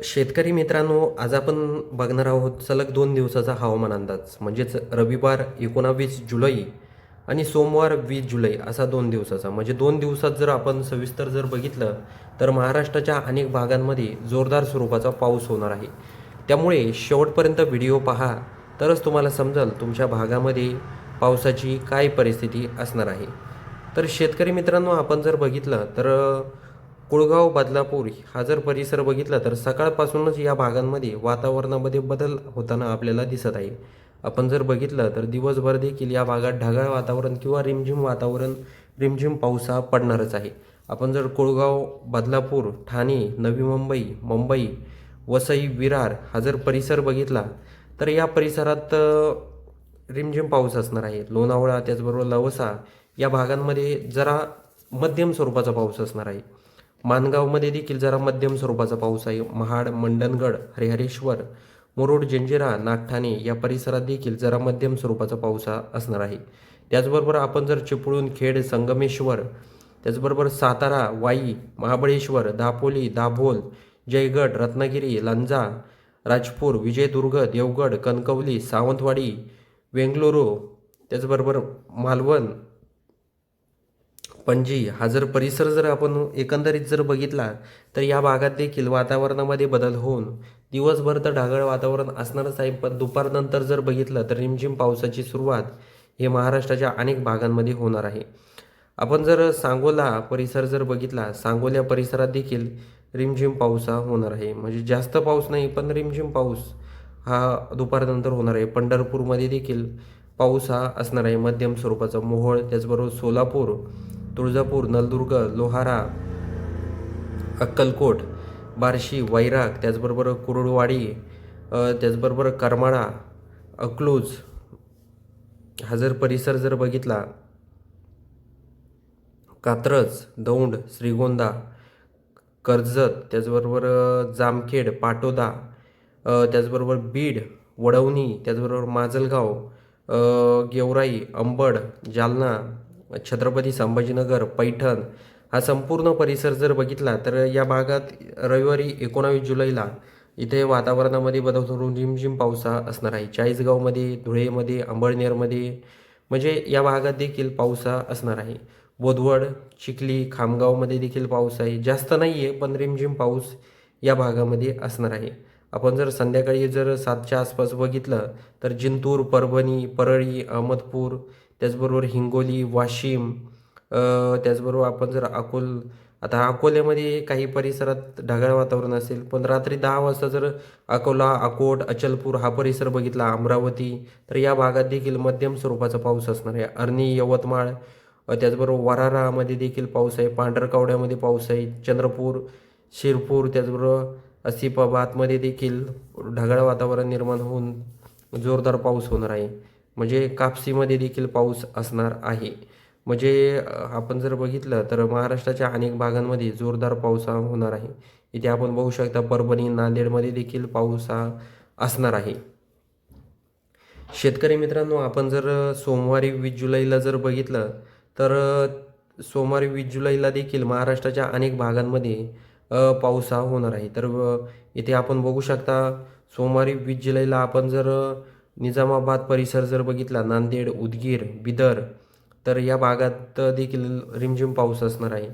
शेतकरी मित्रांनो, आज आपण बघणार आहोत सलग 2 दिवसाचा हवामान अंदाज. म्हणजेच रविवार 19 जुलै आणि सोमवार 20 जुलै असा 2 दिवसाचा. म्हणजे 2 दिवसात जर आपण सविस्तर बघितलं, तर महाराष्ट्राच्या अनेक भागांमध्ये जोरदार स्वरूपाचा पाऊस होणार आहे. त्यामुळे शेवटपर्यंत व्हिडिओ पहा, तरच तुम्हाला समजेल तुमच्या भागामध्ये पावसाची काय परिस्थिती असणार आहे. तर शेतकरी मित्रांनो, आपण जर बघितलं तर कुळगाव, बदलापूर हा जर परिसर बघितला तर सकाळपासूनच या भागांमध्ये वातावरणामध्ये बदल होताना आपल्याला दिसत आहे. आपण जर बघितलं तर दिवसभर देखील या भागात ढगाळ वातावरण किंवा रिमझिम वातावरण, रिमझिम पाऊस हा पडणारच आहे. आपण जर कुळगाव, बदलापूर, ठाणे, नवी मुंबई, मुंबई, वसई, विरार हा जर परिसर बघितला तर या परिसरात रिमझिम पाऊस असणार आहे. लोणावळा त्याचबरोबर लवसा या भागांमध्ये जरा मध्यम स्वरूपाचा पाऊस असणार आहे. माणगावमध्ये देखील जरा मध्यम स्वरूपाचा पाऊस आहे. महाड, मंडणगड, हरिहरेश्वर, मुरुड, जंजिरा, नागठाणे या परिसरात देखील जरा मध्यम स्वरूपाचा पाऊस हा असणार आहे. त्याचबरोबर आपण जर चिपळूण, खेड, संगमेश्वर, त्याचबरोबर सातारा, वाई, महाबळेश्वर, दापोली, दाभोल, जयगड, रत्नागिरी, लांजा, राजपूर, विजयदुर्ग, देवगड, कणकवली, सावंतवाडी, वेंगलुरू, त्याचबरोबर मालवण, पणजी हा जर परिसर आपण एकंदरीत बघितला तर या भागात देखील वातावरणामध्ये बदल होऊन दिवसभर तर ढगाळ वातावरण असणारच आहे, पण दुपारनंतर बघितलं तर रिमझिम पावसाची सुरुवात हे महाराष्ट्राच्या अनेक भागांमध्ये होणार आहे. आपण जर सांगोला परिसर बघितला, सांगोल्या परिसरात देखील रिमझिम पाऊस हा होणार आहे. म्हणजे जास्त पाऊस नाही, पण रिमझिम पाऊस हा दुपारनंतर होणार आहे. पंढरपूरमध्ये देखील पाऊस हा असणार आहे मध्यम स्वरूपाचा. मोहोळ, त्याचबरोबर सोलापूर, तुळजापूर, नलदुर्ग, लोहारा, अक्कलकोट, बार्शी, वैराग, त्याचबरोबर कुर्डुवाडी, त्याचबरोबर करमाळा, अकलूज हा परिसर बघितला, कात्रज, दौंड, श्रीगोंदा, कर्जत, त्याचबरोबर जामखेड, पाटोदा, त्याचबरोबर बीड, वडवणी, त्याचबरोबर माजलगाव, गेवराई, अंबड, जालना, छत्रपती संभाजीनगर, पैठण हा संपूर्ण परिसर बघितला तर या भागात रविवारी 19 जुलैला इथे वातावरणामध्ये बदल होऊन रिमझिम पाऊस हा असणार आहे. चाळीसगावमध्ये, धुळेमध्ये, अंबळनेरमध्ये म्हणजे या भागात देखील पाऊस हा असणार आहे. बोदवड, चिखली, खामगावमध्ये देखील पाऊस आहे. जास्त नाही आहे, पण रिमझिम पाऊस या भागामध्ये असणार आहे. आपण संध्याकाळी 7च्या आसपास बघितलं तर जिंतूर, परभणी, परळी, अहमदपूर, त्याचबरोबर हिंगोली, वाशिम, त्याचबरोबर आपण आता अकोल्यामध्ये काही परिसरात ढगाळ वातावरण असेल, पण रात्री 10 वाजता अकोला, अकोट, अचलपूर हा परिसर बघितला, अमरावती, तर या भागात देखील मध्यम स्वरूपाचा पाऊस असणार आहे. अर्नी, यवतमाळ, त्याचबरोबर वरारामध्ये देखील पाऊस आहे. पांढरकवड्यामध्ये पाऊस आहे. चंद्रपूर, शिरपूर, त्याचबरोबर आसिफाबादमध्ये देखील ढगाळ वातावरण निर्माण होऊन जोरदार पाऊस होणार आहे. म्हणजे कापसीमध्ये देखील पाऊस असणार आहे. म्हणजे आपण बघितलं तर महाराष्ट्राच्या अनेक भागांमध्ये जोरदार पाऊस हा होणार आहे. इथे आपण बघू शकता परभणी, नांदेडमध्ये देखील पाऊस हा असणार आहे. शेतकरी मित्रांनो, आपण सोमवारी 20 जुलैला बघितलं तर सोमवारी 20 जुलैला देखील महाराष्ट्राच्या अनेक भागांमध्ये पाऊस हा होणार आहे. तर इथे आपण बघू शकता सोमवारी 20 जुलैला आपण निजामाबाद परिसर बघितला, नांदेड, उदगीर, बिदर, तर या भागात देखील रिमझिम पाऊस असणार आहे.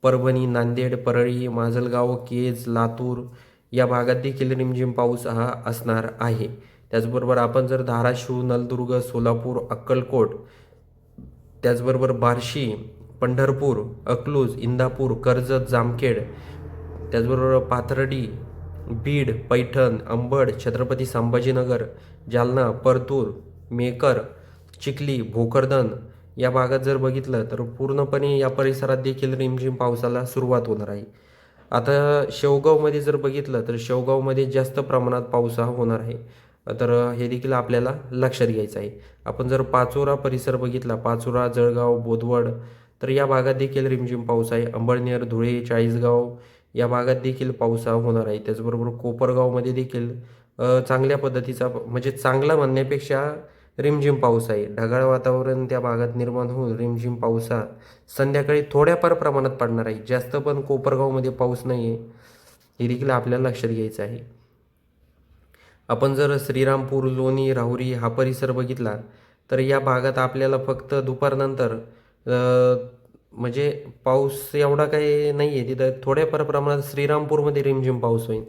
परभणी, नांदेड, परळी, माजलगाव, केज, लातूर या भागात देखील रिमझिम पाऊस हा असणार आहे. त्याचबरोबर आपण धाराशिव, नलदुर्ग, सोलापूर, अक्कलकोट, त्याचबरोबर बार्शी, पंढरपूर, अकलूज, इंदापूर, कर्जत, जामखेड, त्याचबरोबर पाथर्डी, बीड, पैठण, अंबड, छत्रपती संभाजीनगर, जालना, परतूर, मेकर, चिखली, भोकरदन या भागात बघितलं तर पूर्णपणे या परिसरात देखील रिमझिम पावसाला सुरुवात होणार आहे. आता शेवगावमध्ये बघितलं तर शेवगावमध्ये जास्त प्रमाणात पाऊस हा होणार आहे. तर हे देखील आपल्याला लक्षात घ्यायचं आहे. आपण पाचोरा परिसर बघितला, पाचोरा, जळगाव, बोदवड, तर या भागात देखील रिमझिम पाऊस आहे. अंबळनेर, धुळे, चाळीसगाव या भागात देखील पाऊस हा होणार आहे. त्याचबरोबर कोपरगावमध्ये देखील चांगल्या पद्धतीचा, म्हणजे चांगला म्हणण्यापेक्षा रिमझिम पाऊस आहे. ढगाळ वातावरण त्या भागात निर्माण होऊन रिमझिम पाऊस हा संध्याकाळी थोड्याफार प्रमाणात पडणार आहे. जास्त पण कोपरगावमध्ये पाऊस नाही आहे. हे देखील आपल्याला लक्षात घ्यायचं आहे. आपण जर श्रीरामपूर, लोणी, राहुरी हा परिसर बघितला तर या भागात आपल्याला फक्त दुपारनंतर म्हणजे पाऊस एवढा काही नाही आहे तिथं. थोड्याफार प्रमाणात श्रीरामपूरमध्ये रिमझिम पाऊस होईल.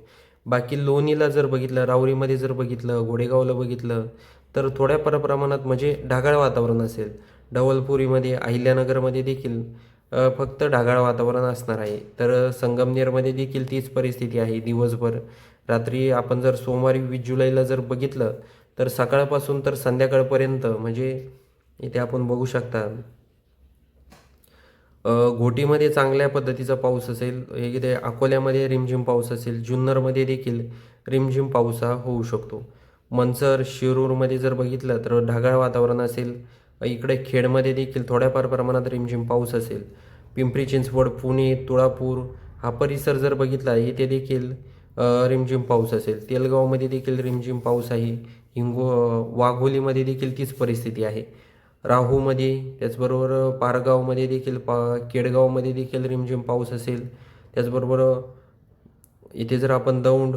बाकी लोणीला जर बघितलं, राहुरीमध्ये जर बघितलं, घोडेगावला बघितलं तर थोड्याफार प्रमाणात म्हणजे ढगाळ वातावरण असेल. ढवळपुरीमध्ये, अहिल्यानगरमध्ये देखील फक्त ढगाळ वातावरण असणार आहे. तर संगमनेरमध्ये देखील तीच परिस्थिती आहे दिवसभर. रात्री आपण जर सोमवारी 20 जुलैला जर बघितलं तर सकाळपासून तर संध्याकाळपर्यंत म्हणजे इथे आपण बघू शकता घोटीमध्ये चांगल्या पद्धतीचा पाऊस असेल. इथे अकोल्यामध्ये रिमझिम पाऊस असेल. जुन्नरमध्ये देखील रिमझिम पाऊस हा होऊ शकतो. मंचर, शिरूरमध्ये जर बघितलं तर ढगाळ वातावरण असेल. इकडे खेडमध्ये देखील थोड्याफार प्रमाणात रिमझिम पाऊस असेल. पिंपरी चिंचवड, पुणे, तुळापूर हा परिसर जर बघितला इथे देखील रिमझिम पाऊस असेल. तेलगावमध्ये देखील रिमझिम पाऊस आहे. वाघोलीमध्ये देखील तीच परिस्थिती आहे. राहूमध्ये, त्याचबरोबर पारगावमध्ये देखील केडगावमध्ये देखील रिमझिम पाऊस असेल. त्याचबरोबर इथे जर आपण दौंड,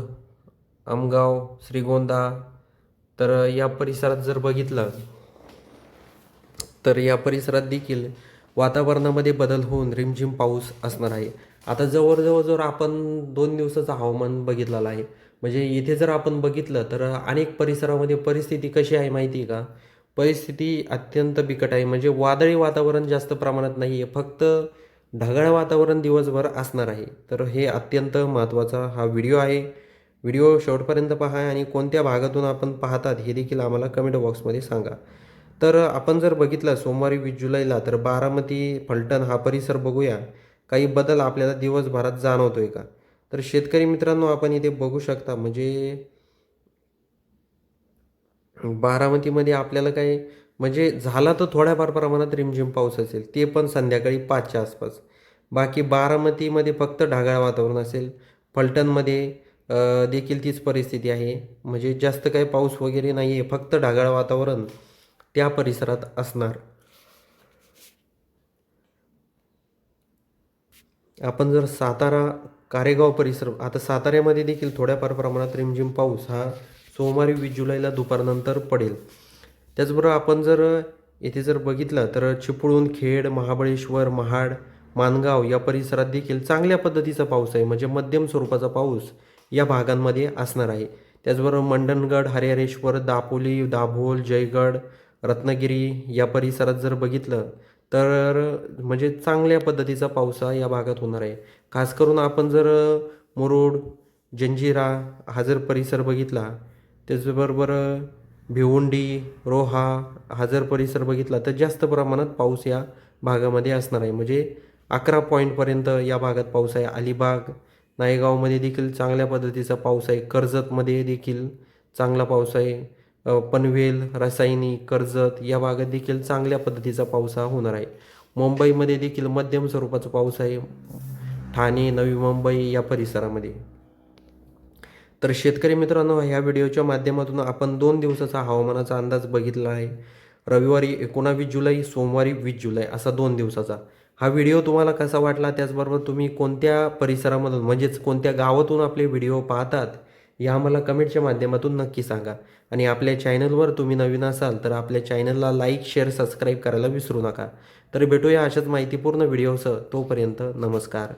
आमगाव, श्रीगोंदा तर या परिसरात जर बघितलं तर या परिसरात देखील वातावरणामध्ये बदल होऊन रिमझिम पाऊस असणार आहे. आता जवळजवळ जर आपण 2 दिवसाचं हवामान बघितलेलं आहे. म्हणजे इथे जर आपण बघितलं तर अनेक परिसरामध्ये परिस्थिती कशी आहे माहिती आहे का? परिस्थिती अत्यंत बिकट आहे. म्हणजे वादळी वातावरण जास्त प्रमाणात नाही आहे. फक्त ढगाळ वातावरण दिवसभर असणार आहे. तर हे अत्यंत महत्त्वाचा हा व्हिडिओ आहे. व्हिडिओ शेवटपर्यंत पहा आणि कोणत्या भागातून आपण पाहतात हे देखील आम्हाला कमेंट बॉक्समध्ये सांगा. तर आपण जर बघितलं सोमवारी 20 जुलैला तर बारामती, फलटण हा परिसर बघूया. काही बदल आपल्याला दिवसभरात जाणवतोय का? तर शेतकरी मित्रांनो आपण इथे बघू शकता म्हणजे बारामतीमध्ये आपल्याला काय म्हणजे झाला तर थोड्याफार प्रमाणात रिमझिम पाऊस असेल. ते पण संध्याकाळी 5च्या आसपास. बाकी बारामतीमध्ये फक्त ढगाळ वातावरण असेल. फलटणमध्ये देखील तीच परिस्थिती आहे. म्हणजे जास्त काही पाऊस वगैरे नाही आहे. फक्त ढगाळ वातावरण त्या परिसरात असणार. आपण जर सातारा, कारेगाव परिसर आता साताऱ्यामध्ये देखील थोड्याफार प्रमाणात रिमझिम पाऊस हा सोमवारी 20 जुलैला दुपारनंतर पडेल. त्याचबरोबर आपण जर येथे जर बघितलं तर चिपळूण, खेड, महाबळेश्वर, महाड, माणगाव या परिसरात देखील चांगल्या पद्धतीचा पाऊस आहे. म्हणजे मध्यम स्वरूपाचा पाऊस या भागांमध्ये असणार आहे. त्याचबरोबर मंडणगड, हरिहरेश्वर, दापोली, दाभोळ, जयगड, रत्नागिरी या परिसरात जर बघितलं तर म्हणजे चांगल्या पद्धतीचा पाऊस हा या भागात होणार आहे. खास करून आपण जर मुरुड, जंजिरा हा जर परिसर बघितला, त्याचबरोबर भिवंडी, रोहा हा जर परिसर बघितला तर जास्त प्रमाणात पाऊस या भागामध्ये असणार आहे. म्हणजे 11 पॉईंटपर्यंत या भागात पाऊस आहे. अलिबाग, नायगावमध्ये देखील चांगल्या पद्धतीचा पाऊस आहे. कर्जतमध्ये देखील चांगला पाऊस आहे. पनवेल, रसायनी, कर्जत या भागात देखील चांगल्या पद्धतीचा पाऊस हा होणार आहे. मुंबईमध्ये देखील मध्यम स्वरूपाचा पाऊस आहे. ठाणे, नवी मुंबई या परिसरामध्ये. तर शेतकरी मित्रांनो ह्या व्हिडिओच्या माध्यमातून आपण 2 दिवसाचा हवामानाचा अंदाज बघितला आहे. रविवारी 19 जुलै, सोमवारी 20 जुलै असा 2 दिवसाचा. हा व्हिडिओ तुम्हाला कसा वाटला? त्याचबरोबर तुम्ही कोणत्या परिसरामधून म्हणजेच कोणत्या गावातून आपले व्हिडिओ पाहतात? हे आम्हाला कमेंटच्या माध्यमातून नक्की सांगा. आणि आपल्या चॅनलवर तुम्ही नवीन असाल तर आपल्या चॅनलला लाईक, शेअर, सबस्क्राईब करायला विसरू नका. तर भेटूया अशाच माहितीपूर्ण व्हिडिओसह. तोपर्यंत नमस्कार.